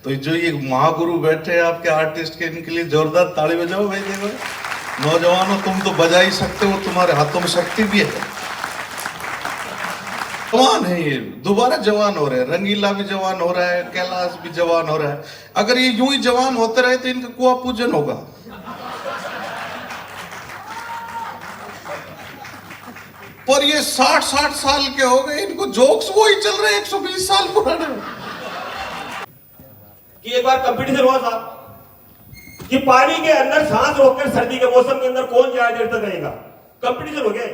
तो जो ये महागुरु बैठे हैं आपके आर्टिस्ट के, इनके लिए जोरदार ताली बजाओ भाई। देखो नौजवानों, तुम तो बजा ही सकते हो, तुम्हारे हाथों में शक्ति भी है। जवान है ये, दोबारा जवान हो रहे हैं। रंगीला भी जवान हो रहा है, कैलाश भी जवान हो रहा है। अगर ये यूं ही जवान होते रहे तो इनका कुआ पूजन होगा। पर ये 60-60 साल के हो गए, इनको जोक्स वो ही चल रहे हैं 120 साल पुराने। कि एक बार कंपटीशन हुआ था कि पानी के अंदर सांस रोककर सर्दी के मौसम के अंदर कौन ज्यादा देर तक रहेगा। कंपटीशन हो गया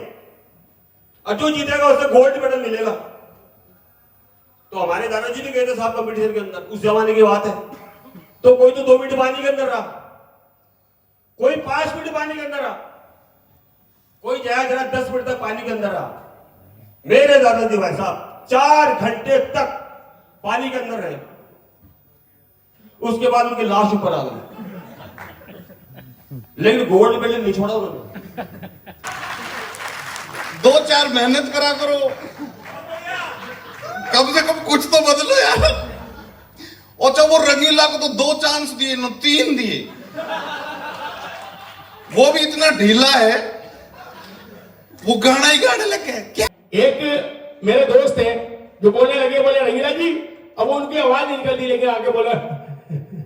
और जो जीतेगा उसे गोल्ड मेडल मिलेगा। तो हमारे दादाजी भी गए थे साहब कंपटीशन के अंदर, उस जमाने की बात है। तो कोई तो 2 मिनट पानी के अंदर रहा, कोई 5 मिनट पानी के अंदर रहा, कोई जरा 10 मिनट तक पानी के अंदर रहा। मेरे दादाजी भाई साहब 4 घंटे तक पानी के अंदर रहे। उसके बाद उनकी लाश ऊपर आ गई, लेकिन गोल्ड मेडल नहीं छोड़ा उन्होंने। 2-4 मेहनत करा करो, कम से कम कुछ तो बदलो यार। और जब वो रंगीला को तो 2 चांस दिए ना 3 दिए, वो भी इतना ढीला है, वो गाना ही गाने लगे क्या। एक मेरे दोस्त है जो बोलने लगे, बोले रंगीला जी, अब उनकी आवाज निकल दी, लेकिन आगे बोला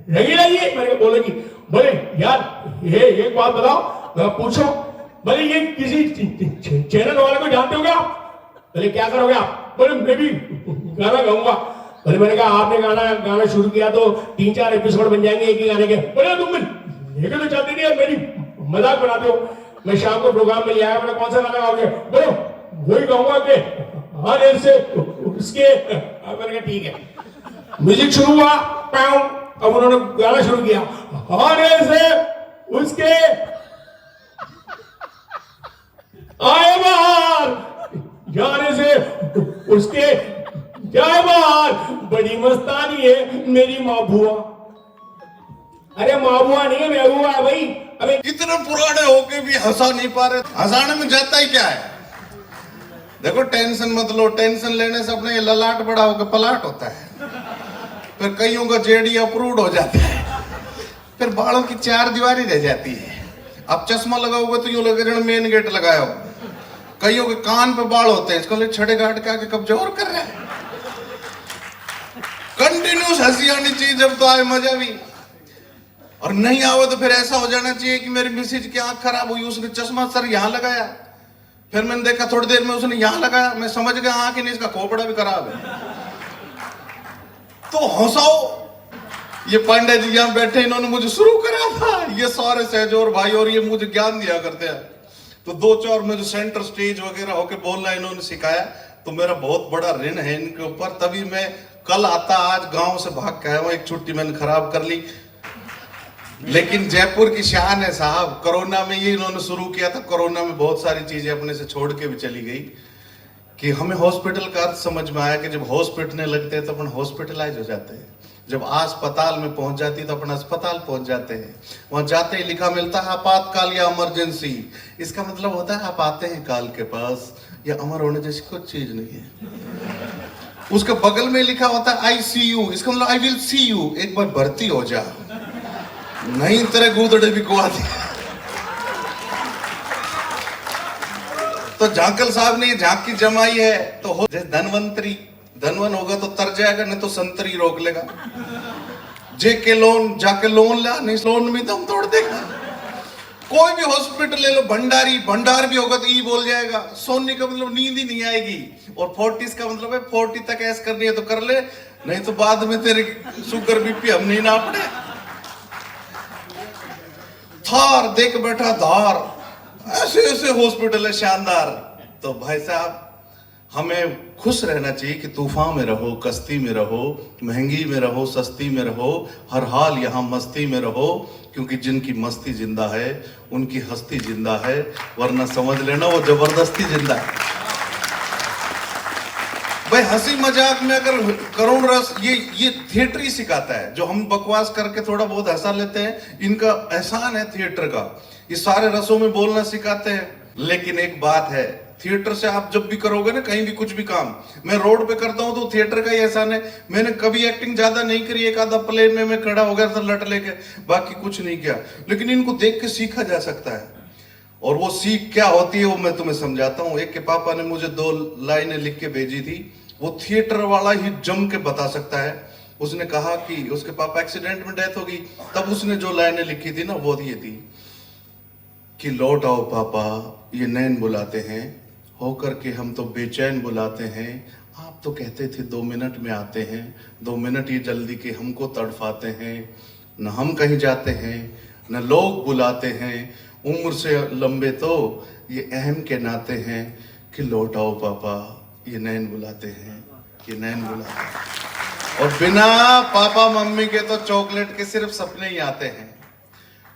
रंगीला जी, मैंने बोलेगी, बोले यार ये एक बात बताओ, पूछो, बोले ये किसी चैनल वाले को जानते हो क्या? बोले क्या करोगे आप? बोले मैं भी गाना गाऊंगा। बोले मैंने कहा आपने गाना शुरू किया तो 3-4 एपिसोड बन जाएंगे एक ही गाने के। बोले तुम लेके तो चलते नहीं, मेरी मजाक बनाते हो। मैं शाम को प्रोग्राम में आया, बोले कौन सा गाना गाओगे? बोले वही गाऊंगा कि हर एक से उसके। मैंने कहा ठीक है। म्यूजिक शुरू हुआ, अब उन्होंने गाना शुरू किया, हर एक से उसके आए बाहर, जाने से उसके जाए बाहर, बड़ी मस्तानी है मेरी माँ बुआ। अरे माँ बुआ नहीं है, मैं बुआ भाई। अबे इतने पुराने होके भी हंसा नहीं पा रहे। हंसाने में जाता ही क्या है? देखो टेंशन मत लो, टेंशन लेने से अपने ललाट बड़ा होकर पलाट होता है, फिर कईयों का जेडी अप्रूव्ड हो जाता है, फिर बालों की 4 दीवारी रह जाती है। अब चश्मा लगाओगे तो यूं लगे जैसे मेन गेट लगाया हो। कईयों के कान पे बाल होते हैं, इसको छड़े गाट के आके कब्जा और कर रहे हैं। कंटिन्यूस हंसी आनी चाहिए जब तो आए मजा भी, और नहीं आवे तो फिर ऐसा हो जाना चाहिए कि मेरी मिसेज की आंख खराब हुई, उसने चश्मा सर यहां लगाया, फिर मैंने देखा थोड़ी देर में उसने यहां लगाया, मैं समझ गया आंख ही नहीं, इसका खोपड़ा भी खराब है। तो हंसाओ। ये पांडे जी यहां बैठे, इन्होंने मुझे शुरू करा था, ये सारे सहजोर भाई, और ये मुझे ज्ञान दिया करते हैं। तो 2-4 में जो सेंटर स्टेज वगैरह होके बोलना इन्होंने सिखाया, तो मेरा बहुत बड़ा ऋण है इनके ऊपर। तभी मैं कल आता, आज गांव से भाग के आया हूं, एक छुट्टी मैंने खराब कर ली। लेकिन जयपुर की शान है साहब, कोरोना में ये इन्होंने शुरू किया था। कोरोना में बहुत सारी चीजें अपने से छोड़ के भी चली गई, कि हमें हॉस्पिटल का अर्थ समझ में आया कि जब हॉस्पिटल लगते हैं तो अपन हॉस्पिटलाइज हो जाते हैं, जब अस्पताल में पहुंच जाती है तो अपन अस्पताल पहुंच जाते हैं। वहां जाते ही लिखा मिलता है आपातकाल या इमरजेंसी। इसका मतलब होता है आप आते हैं काल के पास, या अमर होने जैसी कुछ चीज नहीं है। उसके बगल में लिखा होता है ICU, इसका मतलब आई विल सी यू, एक बार भर्ती हो जा, नहीं तेरे गूदड़े भी कुआ दी। तो झांकल साहब ने झांकी जमाई है, तो हो धनवंतरी, धनवन होगा तो तर जाएगा, नहीं तो संतरी रोक लेगा। जेके लोन जाके लोन ला, नहीं लोन में दम तोड़ देगा। कोई भी हॉस्पिटल ले लो, भंडारी भंडार भी होगा तो ई बोल जाएगा। सोने का मतलब नींद ही नहीं आएगी, और 40 का मतलब है 40 तक ऐस करनी है तो कर ले, नहीं तो बाद में तेरे शुगर बीपी हम नहीं नापने। थार देख बैठा धार, ऐसे ऐसे हॉस्पिटल है शानदार। तो भाई साहब हमें खुश रहना चाहिए कि तूफान में रहो, कश्ती में रहो, महंगी में रहो, सस्ती में रहो, हर हाल यहाँ मस्ती में रहो, क्योंकि जिनकी मस्ती जिंदा है उनकी हस्ती जिंदा है, वरना समझ लेना वो जबरदस्ती जिंदा है। भाई हंसी मजाक में अगर करुण रस, ये थिएटर ही सिखाता है। जो हम बकवास करके थोड़ा बहुत हंसा लेते हैं, इनका एहसान है थिएटर का, ये सारे रसों में बोलना सिखाते हैं। लेकिन एक बात है, थिएटर से आप जब भी करोगे ना कहीं भी कुछ भी काम, मैं रोड पे करता हूं तो थिएटर का ही एहसान है। मैंने कभी एक्टिंग ज्यादा नहीं करी, एक आधा प्लेन में मैं खड़ा हो गया था लट लेके, बाकी कुछ नहीं किया। लेकिन इनको देख के सीखा जा सकता है, और वो सीख क्या होती है वो मैं तुम्हें समझाता हूं। एक के पापा ने मुझे 2 लाइनें लिख के भेजी थी, वो थिएटर वाला ही जम के बता सकता है। उसने कहा कि उसके पापा एक्सीडेंट में डेथ होगी, तब उसने जो लाइनें लिखी थी ना वो ये थी कि लौट आओ पापा ये नैन बुलाते हैं, होकर के हम तो बेचैन बुलाते हैं। आप तो कहते थे 2 मिनट में आते हैं, 2 मिनट ही जल्दी के हमको तड़फाते हैं। न हम कहीं जाते हैं न लोग बुलाते हैं, उम्र से लंबे तो ये अहम के नाते हैं कि लौट आओ पापा ये नैन बुलाते हैं, ये नैन बुलाते हैं। और बिना पापा मम्मी के तो चॉकलेट के सिर्फ सपने ही आते हैं।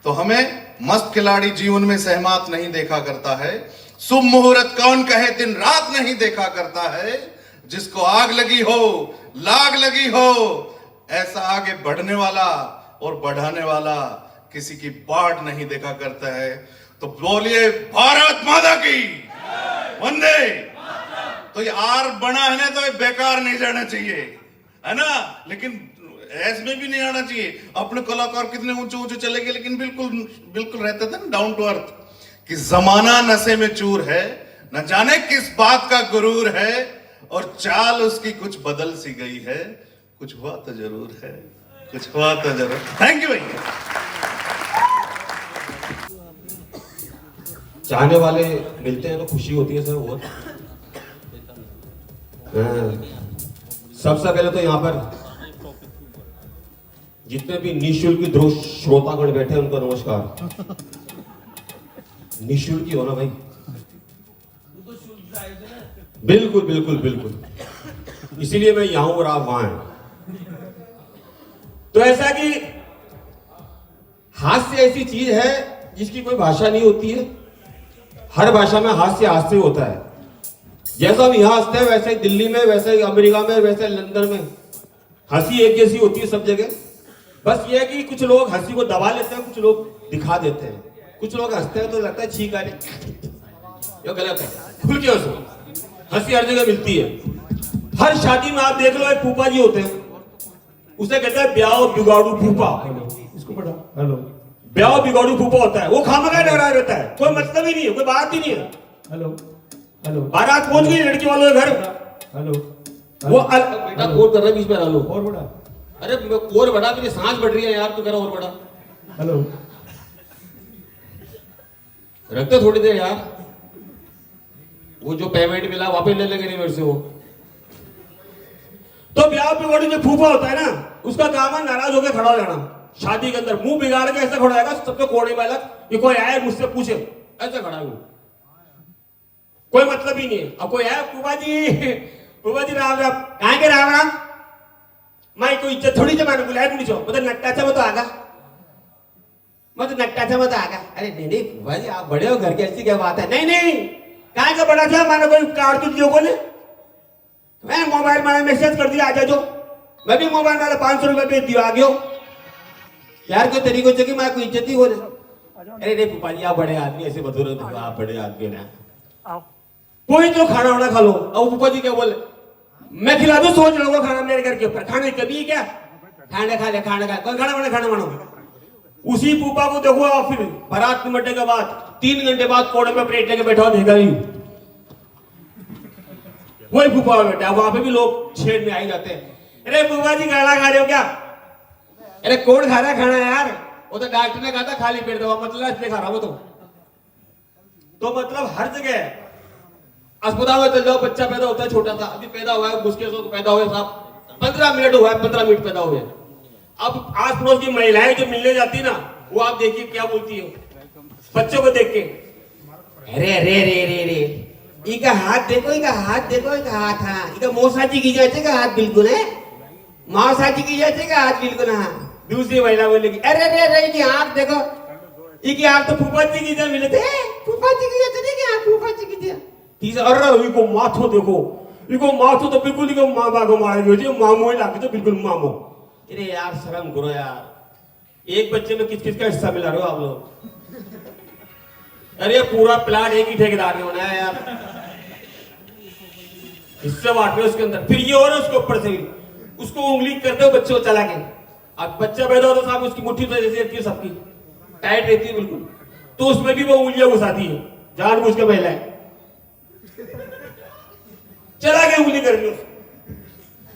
तो हमें मस्त खिलाड़ी जीवन में सहमात नहीं देखा करता है, शुभ मुहूर्त कौन कहे दिन रात नहीं देखा करता है। जिसको आग लगी हो लाग लगी हो, ऐसा आगे बढ़ने वाला और बढ़ाने वाला किसी की बाट नहीं देखा करता है। तो बोलिए भारत माता की वंदे। तो ये आर बना है ना तो ये बेकार नहीं जाना चाहिए, है ना, लेकिन ऐस में भी नहीं आना चाहिए। अपने कलाकार कितने ऊंचे ऊंचे चले गए, लेकिन बिल्कुल बिल्कुल रहते थे ना डाउन टू अर्थ, कि जमाना नशे में चूर है, न जाने किस बात का गुरूर है, और चाल उसकी कुछ बदल सी गई है। कुछ हुआ तो जरूर है, कुछ हुआ तो जरूर। थैंक यू भैया। चाहने वाले मिलते हैं तो खुशी होती है सर बहुत। सबसे पहले तो यहाँ पर जितने भी निःशुल्क ध्रुव श्रोतागण बैठे हैं उनको नमस्कार। निःशुल्क ही हो ना भाई, बिल्कुल बिल्कुल बिल्कुल, इसीलिए मैं यहां हूं और आप वहां हैं। तो ऐसा कि हास्य ऐसी चीज है जिसकी कोई भाषा नहीं होती है, हर भाषा में हास्य हास्य होता है। जैसा हम यहां हंसते हैं वैसे दिल्ली में, वैसे अमेरिका में, वैसे लंदन में हंसी एक जैसी होती है सब जगह। बस ये है कि कुछ लोग हंसी को दबा लेते हैं, कुछ लोग दिखा देते हैं, कुछ लोग हंसते हैं तो लगता है छींक आ रही, ये गलत है। खुल के हंसो, हंसी हर जगह मिलती है। हर शादी में आप देख लो एक फूफा जी होते हैं, उसे कहते हैं ब्याह बिगाड़ू फूफा। इसको पढ़ा, हेलो, ब्याह बिगाड़ू फूफा होता है, वो खामखा डरा रहता है, कोई मतलब ही नहीं है, कोई बात ही नहीं है। हेलो हेलो, बारात पहुंच गई लड़की वालों के घर, हेलो, वो बेटा कोर कर रहा है बीच में, हेलो और बड़ा, अरे और बड़ा, मेरी सांस बढ़ रही है यार, तू कह रहा और बड़ा, हेलो, रखते थोड़ी देर यार, वो जो पेमेंट मिला वापस ले लेंगे नहीं मेरे से वो। तो ब्याह बिगाड़ू जो फूफा होता है ना, उसका काम है नाराज होकर खड़ा हो जाना शादी के अंदर, मुंह बिगाड़ के ऐसा खड़ा रहेगा सबके कोने में अलग, ये कोई आए मुझसे पूछे, ऐसा खड़ा है, कोई मतलब ही नहीं है। अब कोई आया फूफा जी राम राम, कहाँ के राम राम, मैं कोई इज्जत थोड़ी जमाने बुलाया नहीं, मतलब नट्टाचा मत आगा, मतलब नट्टाचा मत आगा। अरे नहीं फूफा जी आप बड़े हो घर के, ऐसी क्या बात है, नहीं कहाँ का बड़ा था, मैंने कोई कारतूस लोगों ने, मैं मोबाइल में मैसेज कर दिया आ जा, जो मैं भी मोबाइल वाला 500 रुपए भेज दिया, आ गयो यार, कोई तरीको से कि मैं कोई इज्जत ही हो रहा। अरे नहीं फूफा जी आप बड़े आदमी, ऐसे बता रहे हो, आप बड़े आदमी ना, कोई तो खाना वाना खा लो। अब फूफा जी क्या बोले, मैं खिला दूं, सोच लो खाना मेरे घर के ऊपर, खाने कभी क्या खाना खा ले, खाना खा, कोई खाना बना। उसी फूफा को देखो आप फिर बारात निमटने के बाद 3 घंटे बाद कोड़े में प्लेट लेके बैठा देखा नहीं, वही फूफा बैठा, वहां पे भी लोग छेड़ में आ ही जाते हैं। अरे फूफा जी खाना खा रहे हो क्या, अरे कौन खा रहा है खाना यार, वो तो डॉक्टर ने कहा था खाली पेट दवा, मतलब इसलिए खा रहा हूं। तो मतलब हर जगह अस्पताल में चल जाओ, बच्चा पैदा होता है छोटा सा, अभी पैदा हुआ है, मुश्किल से पैदा हुए साहब 15 मिनट हुआ है, 15 मिनट पैदा हुए। अब आस पड़ोस की महिलाएं जो मिलने जाती ना, वो आप देखिए क्या बोलती है बच्चों को देख के, अरे रे रे रे रे इका हाथ देखो, इका हाथ देखो, इका हाथ, हाँ इका मौसाजी की जाते का हाथ बिल्कुल है, मौसाजी की जाते का हाथ बिल्कुल, हाँ। दूसरी महिला बोलेगी अरे रे रे इकी आंख देखो, इकी आंख तो फूफा जी की जब मिले थे, फूफा जी की जाते थे, फूफा जी की दिया। तीसरा अरे इको माथो देखो, इको माथो तो बिल्कुल इको मामा को मारेगी, मामो ही लागे तो बिल्कुल मामो। अरे यार शर्म करो यार, एक बच्चे में किस किस का हिस्सा मिला रहे हो आप लोग, अरे पूरा प्लान एक ही ठेकेदार ने होना है यार, हिस्से बांट रहे उसके अंदर, फिर ये हो रहा है उसके ऊपर से भी उसको उंगली करते हो बच्चे को चला के। अब बच्चा पैदा होता साहब उसकी मुट्ठी तो जैसी रहती है सबकी, टाइट रहती है बिल्कुल, तो उसमें भी वो उंगलियां घुसाती है जानबूझ के महिलाएं, चला के उंगली कर ली,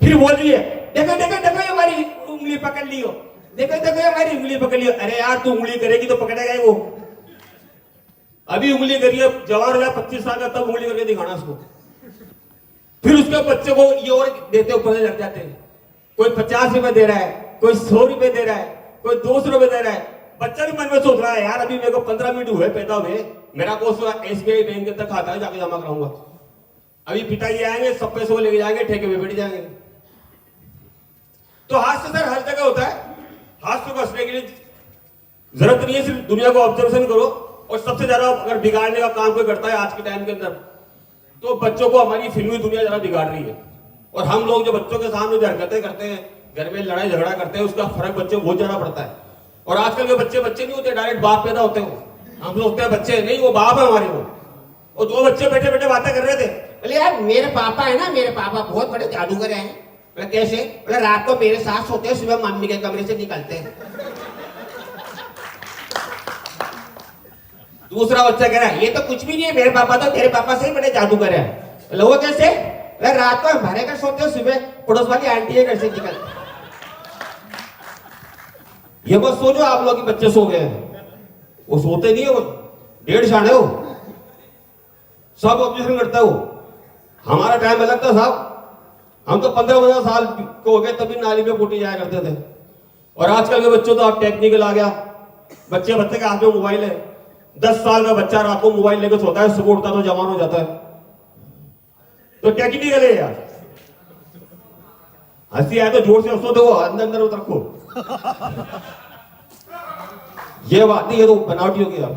फिर बोल रही है देखो देखो देखो ये हमारी उंगली पकड़ ली हो, देखो देखो ये हमारी उंगली पकड़ ली हो। अरे यार तू उंगली करेगी तो पकड़ेगा ही वो, अभी उंगली करिए जवान हो जाए 25 साल का तब उंगली करके दिखाना उसको। फिर उसके बच्चे को ये और देते ऊपर से लग जाते हैं, कोई 50 रुपए दे रहा है, कोई 100 रुपए दे रहा है, कोई 200 रुपए दे रहा है। बच्चा भी मन में सोच रहा है यार अभी मेरे को 15 मिनट हुए पैदा हुए, मेरा को SBI बैंक के अंदर खाता है जाके जमा कराऊंगा, अभी पिताजी आएंगे सब पैसों को लेके जाएंगे ठेके पे बैठ जाएंगे। तो हास्य सर हर जगह होता है, हास्य को हंसने के लिए जरूरत नहीं है, सिर्फ दुनिया को ऑब्जर्वेशन करो। और सबसे ज्यादा अगर बिगाड़ने का काम कोई करता है आज के टाइम के अंदर तो बच्चों को हमारी फिल्मी दुनिया ज्यादा बिगाड़ रही है। और हम लोग जो बच्चों के सामने जो हरकतें करते हैं, घर में लड़ाई झगड़ा करते हैं, उसका फर्क बच्चों को बहुत ज्यादा पड़ता है। और आजकल के बच्चे नहीं होते, डायरेक्ट बाप पैदा होते हो, हम सोचते हैं बच्चे नहीं, वो बाप है हमारे वो। और दो बच्चे बैठे बैठे बातें कर रहे थे, बोले यार मेरे पापा है ना, मेरे पापा बहुत बड़े जादूगर हैं। बोले कैसे? बोले रात को मेरे साथ सोते हैं, सुबह मम्मी के कमरे से निकलते हैं। दूसरा बच्चा कह रहा है ये तो कुछ भी नहीं है, मेरे पापा तो तेरे पापा से ही बड़े जादूगर हैं। वो कैसे? रात को हमारे घर सोते हो, सुबह पड़ोस वाली आंटी के घर से निकलते। ये बस सोचो आप लोग के बच्चे सो गए हैं, वो सोते नहीं है, वो 1.5 शाने हो, सब ऑब्जर्वेशन करता है वो। हमारा टाइम अलग था साहब, हम तो 15-15 साल को हो गए तभी नाली में पोटी जाया करते थे। और आजकल के बच्चों तो आप टेक्निकल आ गया, बच्चे के हाथ में मोबाइल है, 10 साल का बच्चा रात को मोबाइल लेकर सोता है, सुबह उठता तो जवान हो जाता है। तो टेक्निकल है यार, हंसी आए तो जोर से हंसो, दो अंदर अंदर रखो। ये बात नहीं, ये तो बनावटी हो गया।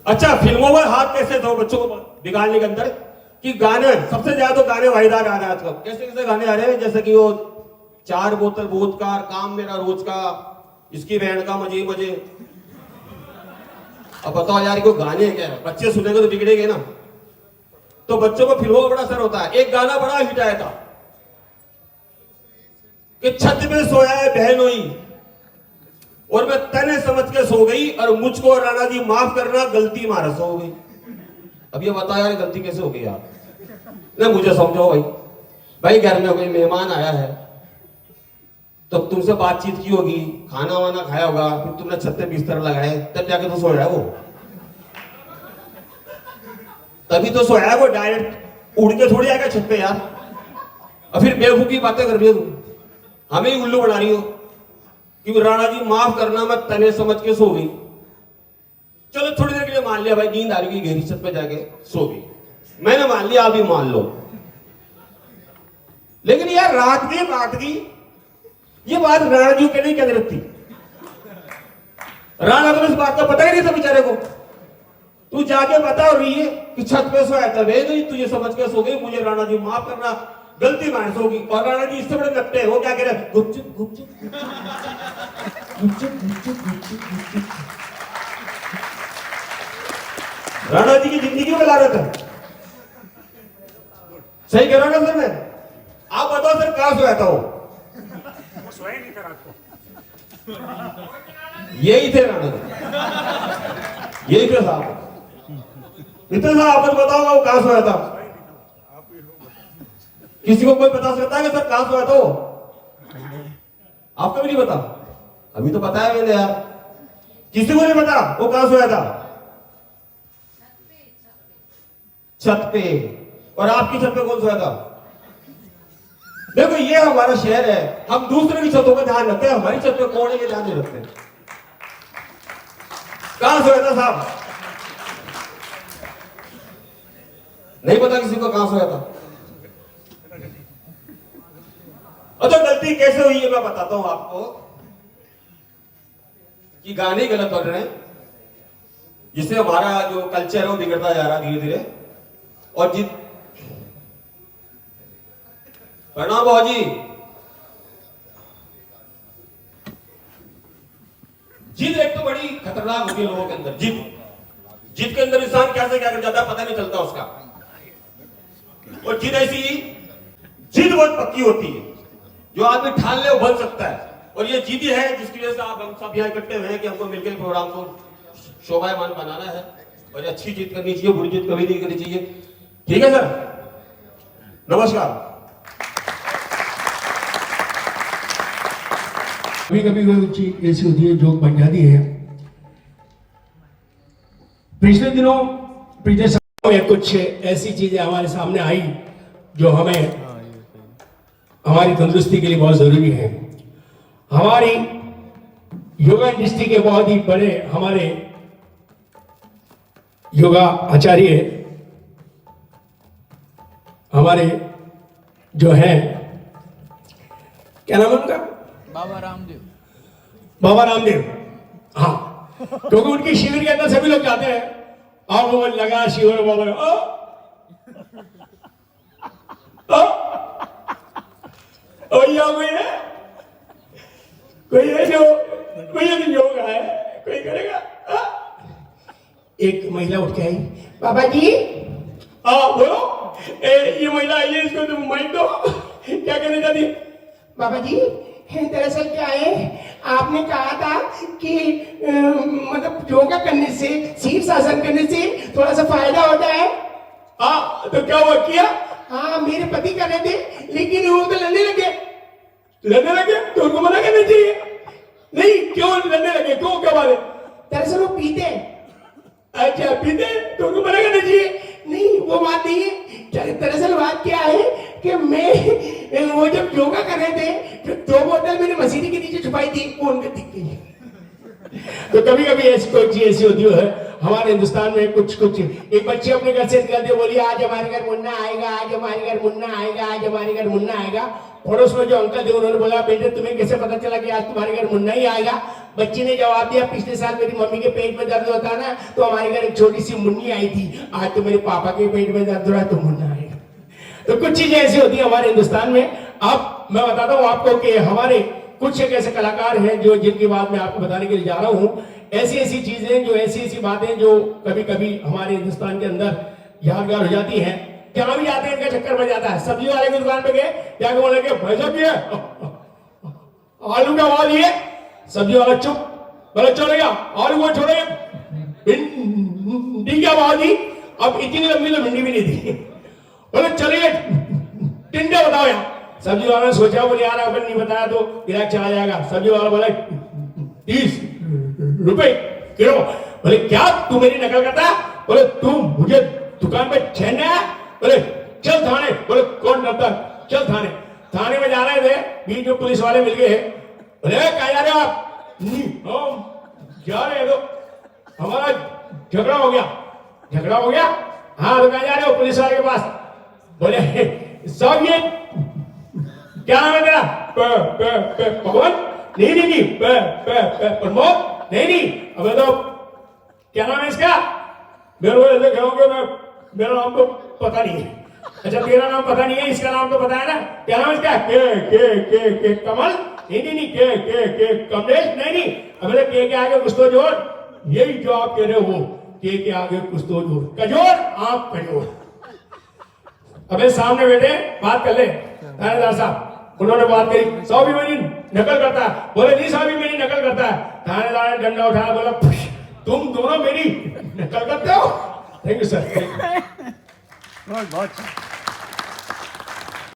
अच्छा फिल्मों में हाथ कैसे दो बच्चों को बिगाड़ने के अंदर कि गाने, सबसे ज्यादा तो गाने वाहिदार आ रहे हैं आजकल। कैसे कैसे गाने आ रहे हैं, जैसे कि वो 4 बोतल वोदका, काम मेरा रोज का, इसकी बहन का मजे मजे। अब बताओ यार को गाने क्या है, बच्चे सुनेंगे तो बिगड़ेंगे ना। तो बच्चों को फिल्मों का बड़ा असर होता है। एक गाना बड़ा हिट आया था कि छत पे सोया है बहनोई और मैं तने समझ के सो गई और मुझको राणा जी माफ करना, गलती मारस हो गई। अब ये बता यार गलती कैसे हो गई यार, नहीं मुझे समझो भाई घर में कोई मेहमान आया है तो तुमसे बातचीत की होगी, खाना वाना खाया होगा, फिर तुमने छत पे बिस्तर लगाए, तब जाके तो सोया है वो, तभी तो सोया है वो। डायरेक्ट उड़ के थोड़ी आएगा छत पे यार। और फिर बेवकूफी बातें कर रही हो तुम, हमें ही उल्लू बना रही हो कि राणा जी माफ करना, मैं तने समझ के सो गई। चलो थोड़ी देर के लिए मान लिया भाई, नींद आ रही गहरी, छत पे जाके सो गई, मैंने मान लिया, आप भी मान लो। लेकिन यार रात की ये बात राणा जी के नहीं कहने लगती। राणा को इस बात का पता ही नहीं था बेचारे को। तू जाके बता रही है कि छत पे सोया था, वे नहीं तुझे समझ के सो गई, मुझे राणा जी माफ करना, गलती मानस होगी। और राणा जी इससे बड़े लगते हैं, वो क्या कह रहे हैं, गुपचुप गुपचुप गुपचुप गुपचुप गुपचुप। राणा जी की जिंदगी में ला रहा था। सही कह रहा ना सर मैं? आप बताओ सर कहां सोया था वो? सोया नहीं था रात को। यही थे राणा जी, यही थे साहब। इतने साहब आप बताओ वो कहां सोया था? किसी को कोई बता सकता है कि सर कहां सोया था वो? आपको भी नहीं पता? अभी तो बताया मैंने यार, किसी को नहीं पता वो कहां सोया था? छत पे। और आपकी छत पे कौन सोया था? देखो ये हमारा शहर है, हम दूसरे की छतों का ध्यान रखते हैं, हमारी छत पे कौन है ये ध्यान नहीं रखते। कहां सोया था साहब? नहीं पता किसी को कहां सोया था। अच्छा गलती कैसे हुई है मैं बताता हूं आपको कि गाने गलत कर रहे हैं, जिससे हमारा जो कल्चर है वो बिगड़ता जा रहा है धीरे धीरे। और जित प्रणाम बाबूजी, जिद एक तो बड़ी खतरनाक होती है लोगों के अंदर। जिद के अंदर इंसान कैसे क्या कर जाता है पता नहीं चलता उसका। और जिद ऐसी जिद बहुत पक्की होती है, जो आदमी ठान ले वो बन सकता है। और ये जिद है जिसकी वजह से आप हम सब यहाँ इकट्ठे हुए हैं कि हमको मिलकर प्रोग्राम को शोभायमान बनाना है। और ये अच्छी जिद करनी चाहिए, बुरी जिद कभी नहीं करनी चाहिए। ठीक है सर, नमस्कार। कभी कभी कोई चीज ऐसी होती है जो बन जाती है। पिछले दिनों पिछले समय में कुछ ऐसी चीजें हमारे सामने आई जो हमें हमारी तंदुरुस्ती के लिए बहुत जरूरी है। हमारी योगा इंडस्ट्री के बहुत ही बड़े हमारे योगा आचार्य हमारे जो है, क्या नाम है उनका? बाबा रामदेव। बाबा रामदेव, हाँ, क्योंकि उनकी शिविर के अंदर सभी लोग जाते हैं और वो लगा शिविर बाबा कोई है जो कोई अभी योगा है, कोई करेगा। एक महिला उठ के आई, बाबा जी बोलो। ये महिला आई है, इसको तुम माइक दो। क्या कहना चाहती है? बाबा जी दरअसल क्या है, आपने कहा था कि मतलब योगा करने से, शीर्षासन करने से थोड़ा सा फायदा होता है। तो क्या हुआ किया? हाँ, मेरे पति कर रहे थे लेकिन वो तो लड़ने लगे। तो उनको मना करना चाहिए। नहीं, क्यों लड़ने लगे? क्यों, क्या बात है? दरअसल वो पीते। अच्छा, पीते तो उनको मना करना चाहिए। नहीं, वो बात नहीं है। दरअसल बात क्या है कि मैं वो जब योगा कर रहे थे तो 2 बोतल मैंने मशीन के नीचे छुपाई थी, वो उनको दिख गई। तो कभी कभी ऐसी कोई चीज ऐसी होती है हमारे हिंदुस्तान में। कुछ एक बच्चे अपने घर से निकलते बोली, आज हमारे घर मुन्ना आएगा, आज हमारे घर मुन्ना आएगा, आज हमारे घर मुन्ना आएगा। पड़ोस में जो अंकल थे उन्होंने बोला, बेटे तुम्हें कैसे पता चला कि आज तुम्हारे घर मुन्ना ही आएगा? बच्ची ने जवाब दिया, पिछले साल मेरी मम्मी के पेट में दर्द होता ना तो हमारे घर एक छोटी सी मुन्नी आई थी, आज तो मेरे पापा के पेट में दर्द हो रहा है तो मुन्ना आएगा। तो कुछ चीजें ऐसी होती है हमारे हिंदुस्तान में। अब मैं बताता हूँ आपको कि हमारे कुछ एक ऐसे कलाकार हैं जो जिनकी बात मैं आपको बताने के लिए जा रहा हूँ। ऐसी ऐसी चीजें जो ऐसी बातें जो कभी कभी हमारे हिंदुस्तान के अंदर यादगार हो जाती हैं। जहां भी जाते हैं इनका चक्कर बन जाता है। सब्जी वाले की दुकान पे गए, जाके बोले भाई साहब ये आलू का भाव दिए। सब्जी वाला चुप, बोले चलेगा, आलू को छोड़ेगा, भिंडी क्या भाव दी? अब इतनी लंबी तो भिंडी भी नहीं दी। बोले चलिए टिंडे बताओ यार। सब्जी वाला ने सोचा, बोले यार अगर नहीं बताया तो ग्राहक चला जाएगा। सब्जी वाला बोला 30 रुपए किलो। बोले क्या तू मेरी नकल करता? बोले तू मुझे दुकान पे छेड़ना है? बोले चल थाने। बोले कौन डरता? चल थाने। थाने में जा रहे थे, बीच में पुलिस वाले मिल गए। बोले कहाँ जा रहे हो आप? हम जा रहे हैं तो हमारा झगड़ा हो गया। हाँ, तो कहाँ जा रहे हो? पुलिस वाले के पास। बोले सब ये क्या नाम है तेरा? भगवान? नहीं प्रमोद? नहीं। अबे तो क्या नाम है इसका? मेरे को ऐसे कहोगे, मैं मेरा नाम तो पता नहीं है। अच्छा, तेरा नाम पता नहीं है, इसका नाम तो पता है ना? क्या नाम है इसका? के कमल? नहीं के कमलेश? नहीं। अबे के आगे कुछ तो जोड़। यही जो आप कह रहे हो, के आगे कुछ तो जोड़। कजोर, आप कजोर। अबे सामने बैठे बात कर ले थानेदार साहब। उन्होंने बात करी, 100 भी मेरी नकल करता है। बोले नहीं, 100 भी मेरी नकल करता है। थानेदार ने डंडा उठाया, बोला तुम दोनों मेरी नकल करते हो। Thank you sir. बहुत